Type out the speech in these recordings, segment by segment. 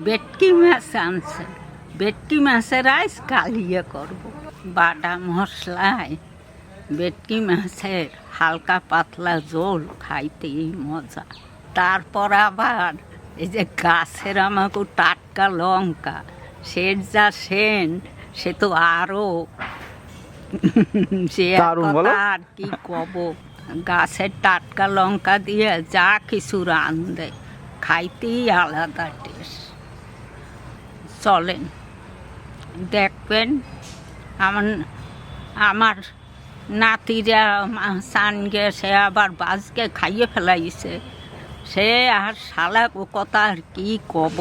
ভেটকি মাছ আনছে, ভেটকি মাছের আইস কালিয়া করব। বাটা মশলায় ভেটকি মাছের হালকা পাতলা ঝোল খাইতেই মজা। তারপর আবার এই যে গাছের আমাকে টাটকা লঙ্কা, সে যা সেন, সে তো আরো সে আর কি কব। গাছের টাটকা লঙ্কা দিয়ে যা কিছু রান্ধে খাইতেই আলাদা টেস্ট। চলেন দেখবেন। আমার নাতিরা চান গেছে, আবার বাজকে খাইয়ে ফেলাইছে। সে আর শালা কথা আর কি কব।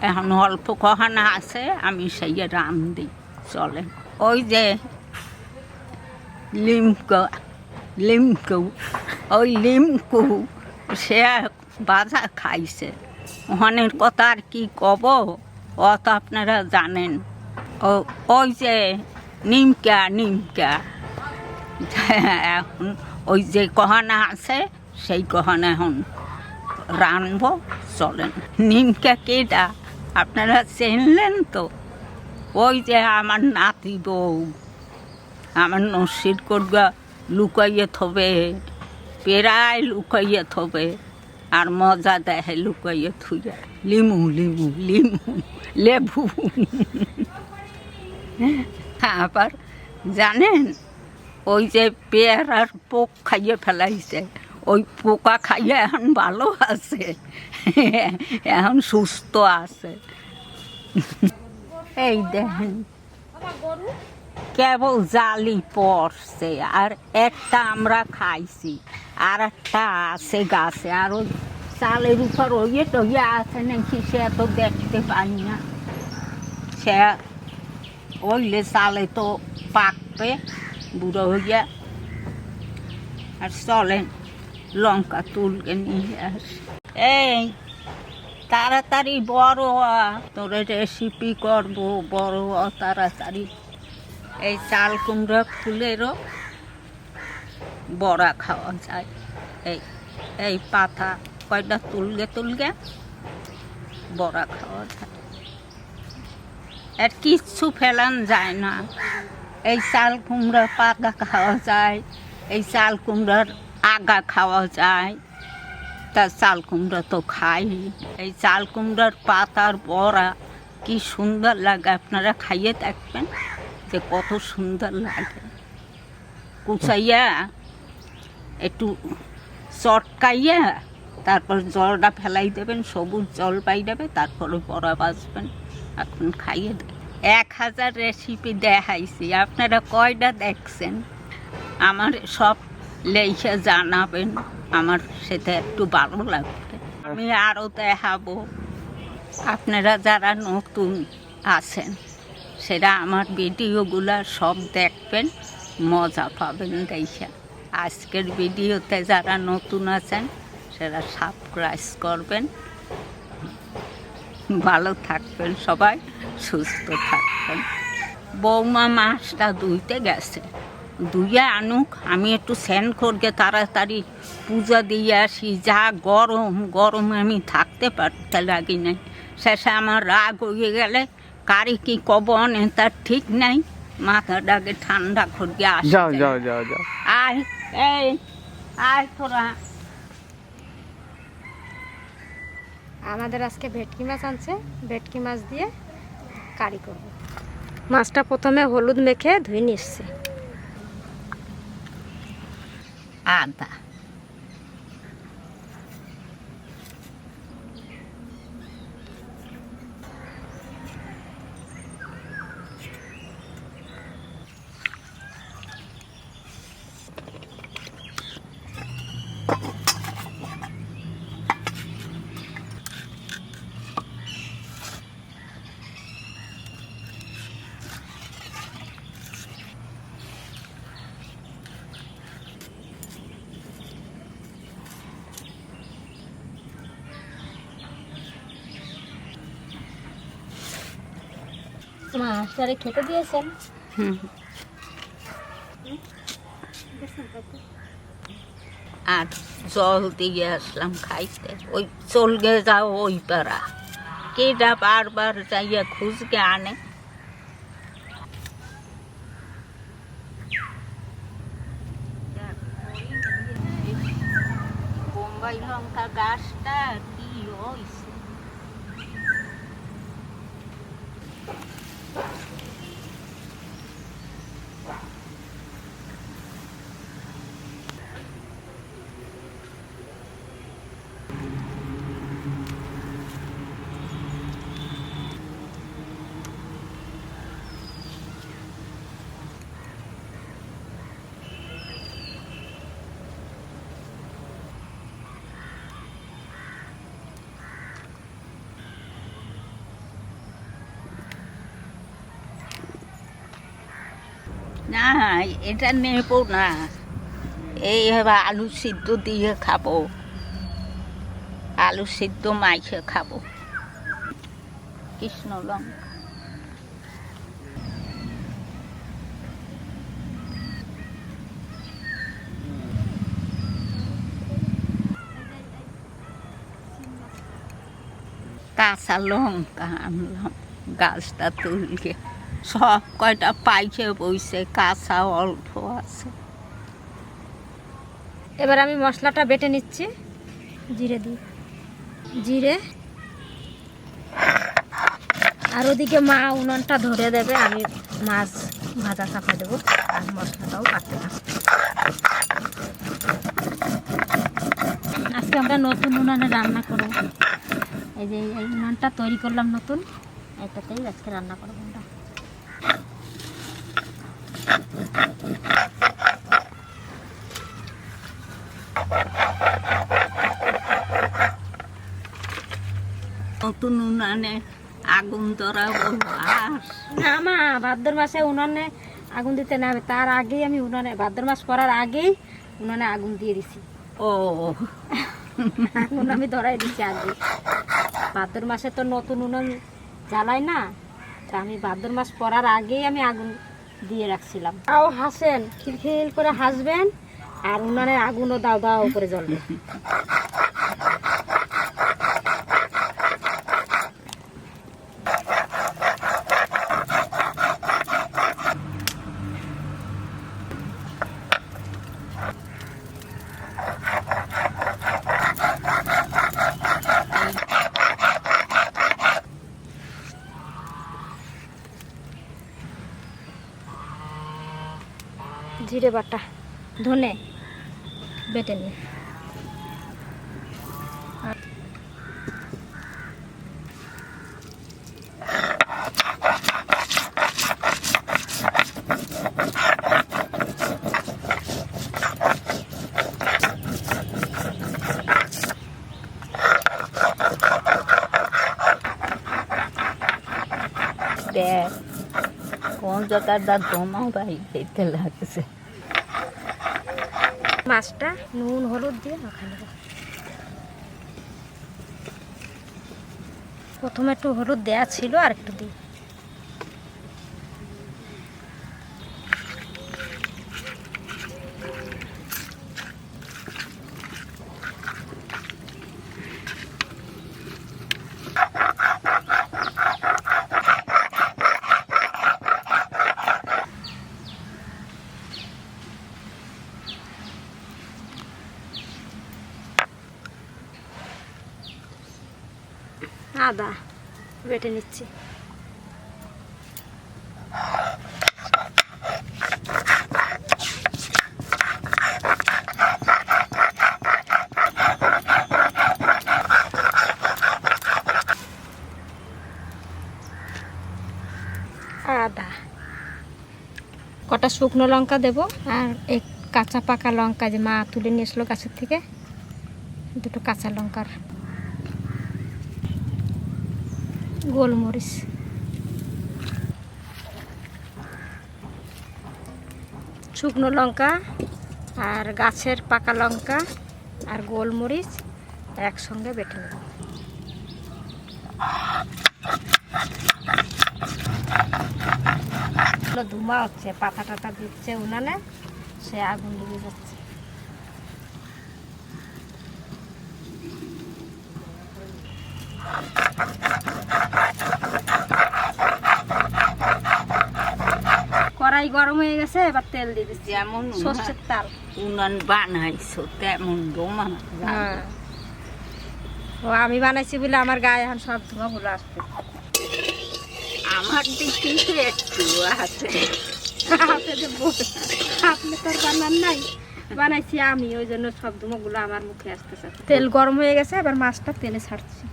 এখন অল্প কহানা আছে, আমি সেই রান্ধি। চলেন। ওই যে লিমকু সে বাজা খাইছে। ওখানের কথা আর কি কব, অত আপনারা জানেন। ওই যে নিমকা এখন ওই যে কহানা আছে, সেই কহানা এখন রানবো। চলেন। নিমকা কেটা আপনারা চিনলেন তো? ওই যে আমার নাতি বউ আমার নসির করবা লুকাইয়ে থবে, প্রায় লুকাইয়ে থবে, আর মজা দেখে লুকাইয়ে থুইয়া। লেবু আবার জানেন, ওই যে পেয়ারার পোক খাইয়ে ফেলাইছে, ওই পোকা খাইয়ে এখন ভালো আছে, এখন সুস্থ আছে। এই দেখেন কেবল জালি পড়ছে, আর একটা আমরা খাইছি, আর একটা আছে গাছে। আর ওই চালের উপর টইয়ে আছে নাকি, সে তো দেখতে পাই না। সে ওইলে চালে তো পাকবে বুড়ো হইয়া। আর চলেন লঙ্কা তুলকে নিয়ে আস। এই তাড়াতাড়ি বড় তোরে রেসিপি করবো, বড় তাড়াতাড়ি। এই চাল কুমড়া ফুলেরও বড়া খাওয়া যায়। এই পাতা কয়টা তুলগে বড়া খাওয়া যায়। আর কিচ্ছু ফেলান যায় না। এই চাল কুমড়া পাতা খাওয়া যায়, এই চাল কুমড়ার আগা খাওয়া যায়। তা চাল কুমড়া তো খাই। এই চাল কুমড়ার পাতার বড়া কি সুন্দর লাগে, আপনারা খাইয়ে দেখবেন যে কত সুন্দর লাগে। কুচাইয়া একটু চটকাইয়া তারপর জলটা ফেলাই দেবেন, সবুজ জল পাই যাবে, তারপরে বড়া বাজবেন। এখন খাইয়ে দেবেন। 1000 রেসিপি দেখাইছি, আপনারা কয়টা দেখছেন? আমার সব লেখে জানাবেন, আমার সেটা একটু ভালো লাগবে। আমি আরও দেখাবো। আপনারা যারা নতুন আছেন সেটা আমার ভিডিওগুলো সব দেখবেন, মজা পাবেন দেখে। আজকের ভিডিওতে যারা নতুন আছেন সেটা সাবস্ক্রাইব করবেন। ভালো থাকবেন সবাই, সুস্থ থাকবেন। বৌমা মাছটা ধুইতে গেছে, ধুইয়া আনুক, আমি একটু স্নান করকে তাড়াতাড়ি পূজা দিয়ে আসি। যা গরমে আমি থাকতে পারতে লাগি নাই। শেষে আমার রাগ হয়ে গেলে কারি কি কব নে তার ঠিক নাই। মাথাটাকে ঠান্ডা করকে আসি। যাও আয়, এই আয় তোরা। আমাদের আজকে ভেটকি মাছ আনছে, ভেটকি মাছ দিয়ে কারি করব। মাছটা প্রথমে হলুদ মেখে ধুয়ে নিয়ে এসছে। আদা, মাছটারে খেতে দিয়েছেন? আর জল দিয়ে আসলাম খাইতে। ওই চলগে যাও ওই পাড়া, কেটা বারবার যাইয়া খুঁজকে আনে। বোম্বাই লঙ্কা গাছটা কি হয়েছে। না এটা নেবো না, এই আলু সিদ্ধ দিয়ে খাবো, আলু সিদ্ধ মাইখে খাবো। কৃষ্ণ লঙ্কা কাঁচা লঙ্কা আনলাম গাছটা তুলকে, সব কয়টা পাইছে বইছে, কাঁচা অল্প আছে। এবার আমি মশলাটা বেটে নিচ্ছি। জিরে দিই, জিরে, আর ওদিকে মা উনুনটা ধরে দেবে, আমি মাছ ভাজা চাপা দেবো, আর মশলাটাও কাটতে থাকবো। আজকে আমরা নতুন উনুনে রান্না করবো। এই যে এই উনুনটা তৈরি করলাম নতুন, এটাতেই আজকে রান্না করবো আমরা। নতুন উনানে আগুন ধরাবো। না মা, ভাদ্র মাসে উনানে আগুন দিতে না হবে, তার আগেই আমি উনানে, ভাদ্র মাস পড়ার আগেই উনানে আগুন দিয়ে দিছি। ও আগুন আমি ধরাই দিচ্ছি আগে। ভাদ্র মাসে তো নতুন উনুন জ্বালাই না, তা আমি ভাদ্র মাস পড়ার আগেই আমি আগুন দিয়ে রাখছিলাম। তাও হাসেন, খিলখিল করে হাসবেন, আর উনানের আগুনও দাও দাও করে জ্বলবে। জিরে বাটা, ধনে বেটে নিই, দেখ কোন জায়গাটা ঘুমাও ভাই খেতে লাগছে। মাছটা নুন হলুদ দিয়ে মাখানো নেব। প্রথমে একটু হলুদ দেয়া ছিল, আর একটু দিই। আদা বেটে নিচ্ছি। আদা, কটা শুকনো লঙ্কা দেব, আর এক কাঁচা পাকা লঙ্কা যে মা তুলে নিয়ে আসলো গাছের থেকে, দুটো কাঁচা লঙ্কার, গোলমরিচ, শুকনো লঙ্কা আর গাছের পাকা লঙ্কা আর গোলমরিচ একসঙ্গে বেটে নেব। ধুমা হচ্ছে, পাতা টাতা দিচ্ছে উনানে, সে আগুন লেগে যাচ্ছে। কড়াই গরম হয়ে গেছে, এবার তেল দিয়ে দিচ্ছি। যেমন সর্ষের তেল। উনান বানাইছো তেমন বোমা। হ্যাঁ, ও আমি বানাইছি বলে আমার গায়ে এখন সব ধোঁয়াগুলো আসছে। আমার দিকে তো একটু আছে। আপনি তো আর বানান নাই, বানাইছি আমি, ওই জন্য সব ধোঁয়াগুলো আমার মুখে আসতেছে। তেল গরম হয়ে গেছে, এবার মাছটা তেলে ছাড়ছি।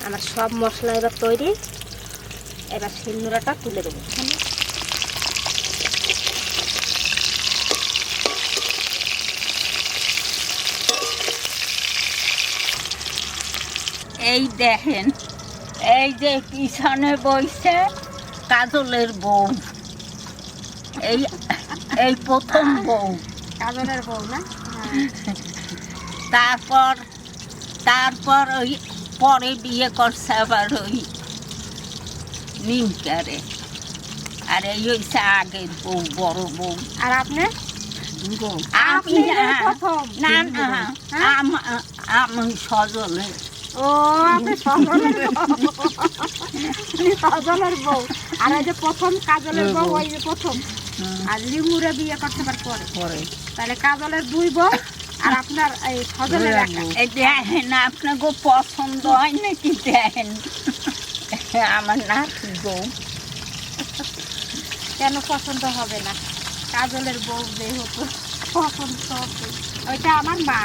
আমার সব মশলা এবার তৈরি, এবার শিলনোড়াটা তুলে দেবো। এই দেখেন, এই যে পিছনে বইছে কাজলের বউ, এই এই প্রথম বউ। কাজলের বউ না? তারপর তারপর ওই পরে বিয়ে করছে আবার ওই নিমকারে। আর এই হইছে আগের বউ, বড় বউ। আর আপনি? আমি প্রথম? না না, আমি সজলে। ও, আপনি সজলের বউ। সজলের বউ। আর এই যে প্রথম কাজলের বউ, ওই যে প্রথম। আর লিমুরে বিয়ে করতে পরে পরে তাহলে কাজলের দুই বউ, আর আপনার এই সজলের একা। এই দেখেন, আপনাকে পছন্দ হয় নাকি? দেখেন আমার নাতি বউ। কেন পছন্দ হবে না? কাজলের বউ যেহেতু পছন্দ হবে। ওইটা আমার মা।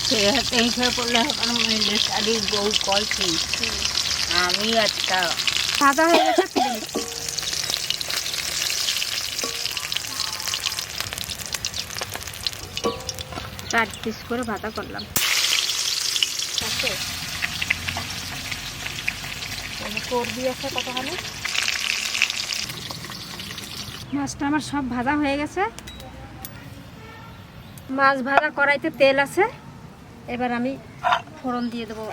সে হাতে হিসেবে বললে আমার মিলিটারির বউ কয়টি, আমি একটা। ভাজা হয়ে গেছে, তুলে নিচ্ছি। 4 পিস করে ভাজা করলাম। চর্বি আছে কতখানি। মাছটা আমার সব ভাজা হয়ে গেছে। মাছ ভাজা কড়াইতে তেল আছে, এবার আমি ফোড়ন দিয়ে দেবো।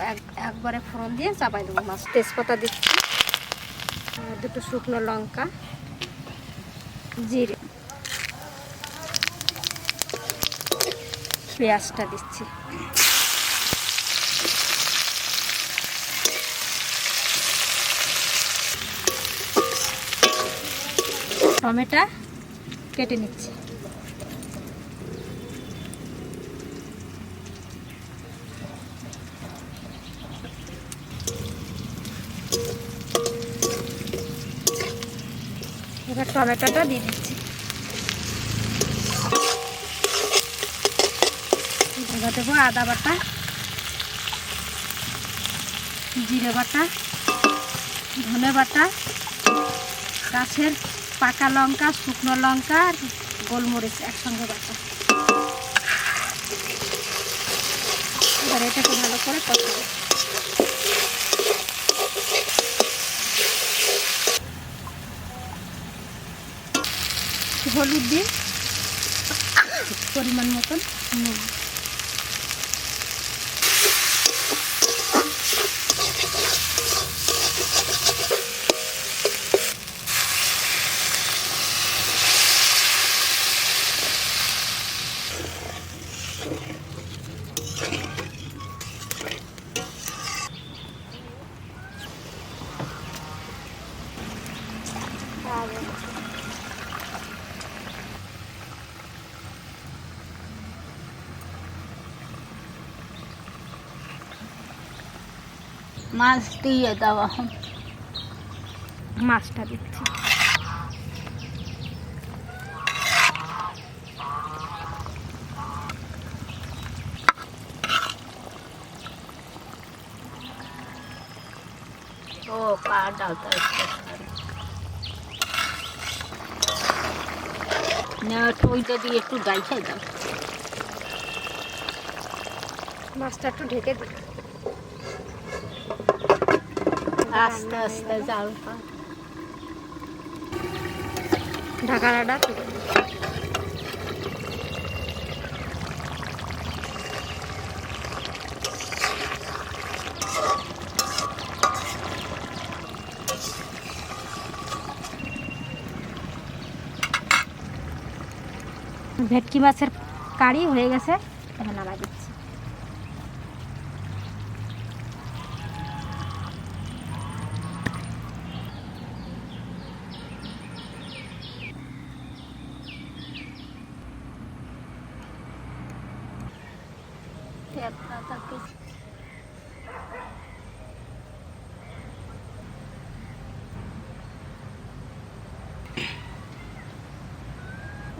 একবারে ফোড়ন দিয়ে চাপাই দেবো মাছ। তেজপাতা দিচ্ছি, আর 2টো শুকনো লঙ্কা, জিরে, পেঁয়াজটা দিচ্ছি। টমেটো কেটে নিচ্ছি। এবার টমেটোটা দিয়ে দিচ্ছি। এবার দেবো আদা বাটা, জিরে বাটা, ধনে বাটা, গাছের পাকা লঙ্কা, শুকনো লঙ্কা আর গোলমরিচ একসঙ্গে বাটা। এবার এটাকে ভালো করে কষাবো। হলুদ দিয়ে পরিমাণ মতন নুন। মাছ দিয়ে দেওয়া হবে। মাছটা দিচ্ছি। ও কাটা না, ওইটা দিয়ে একটু ডাইখাই দাও। মাছটা একটু ঢেকে দিই। আস্তে আস্তে জাল ঢাকাটা ভেটকি মাছের কারি হয়ে গেছে, এখন নামাই দিচ্ছি।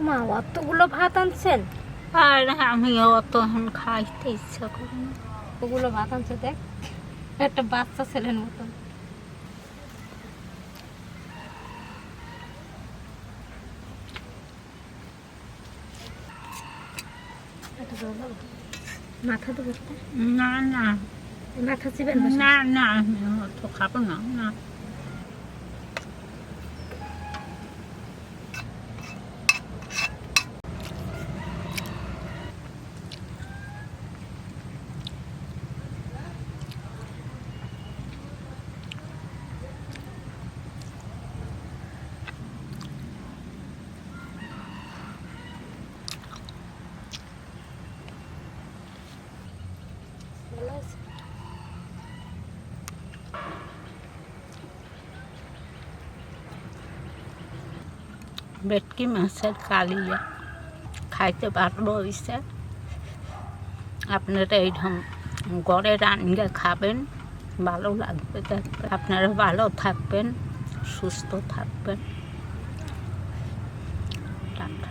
মা অতগুলো ভাত আনছেন? আর আমি অত এখন খাইতে ইচ্ছা করি না। ওগুলো ভাত আনছে, দেখ একটা বাচ্চা ছেলের মতন। মাথা দেবো? না না, মাথা চিবেন? না না, আমি অত খাবো না। না, ভেটকি মাছের কালিয়া খাইতে পারবো ইচ্ছা। আপনারা এইরকম ঘরে রান্না খাবেন, ভালো লাগবে দেখতে। আপনারা ভালো থাকবেন, সুস্থ থাকবেন। টাটা।